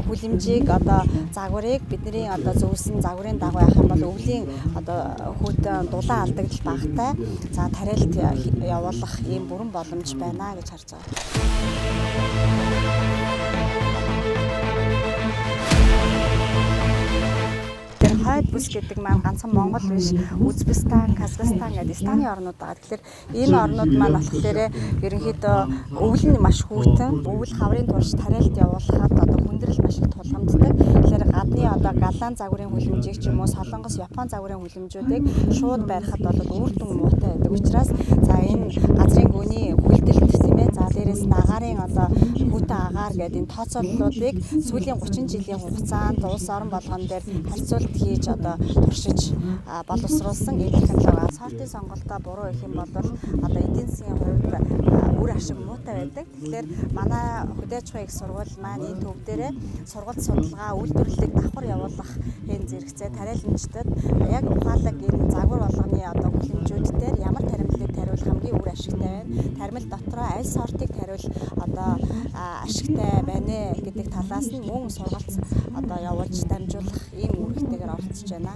хүлэмжийг одоо загварыг бидний одоо зөвлөсөн загварын дагуу явах юм бол өвлийн одоо хүйтэн дулаан алдагдал багтай за тариалт явуулах ийм бүрэн боломж байна гэж харж байгаа. Хойд бүс гэдэг маань ганцхан Монгол биш, Узбекистан, Казахстан гэдэг Станы орнууд байгаа. Тэгэхээр энэ орнууд маань болохоор ерөнхийдөө өвөл нь маш хүйтэн, өвөл хаврын турш тариалт явуулахад одоо хүндрэл маш их тулгамддаг. Тэгэхээр гадны одоо галаан загварын хүлэмжийг ч юм уу Солонгос, Япон загварын хүлэмжүүдийг шууд барихад бол үр дүн муутай байдаг учраас за энэ газрын гүний хүлдэлт тийм ээ. За дээрээс нь агаарын одоо хүйтэн агаар гэдэг энэ тооцооллуудыг сүүлийн 30 жилийн хугацаанд улс орон болгон дээр харьцуулт хийж одоо туршиж боловсруулсан энэ технологи сортын сонголтоо буруу их юм бол одоо эдийн засгийн хувьд үр ашиг муутай байдаг. Тэгэхээр манай Хөдөө аж ахуйн их сургууль маань энэ төв дээрээ сургалт судалгаа үйлдвэрлэлийг давхар явуулах хэн зэрэгцээ тариаланчдад яг ухаалаг энэ загвар болгоны одоо хүлэмжүүд дээр ямар таримтлыг тариул хамгийн үр ашигтай байна. Таримл дотроо аль сортыг тариул одоо ашигтай байна гэдэг талаас нь мөн сургалт одоо явуулж дамжуулах ийм үүрэгтэйгээр оролцож байна.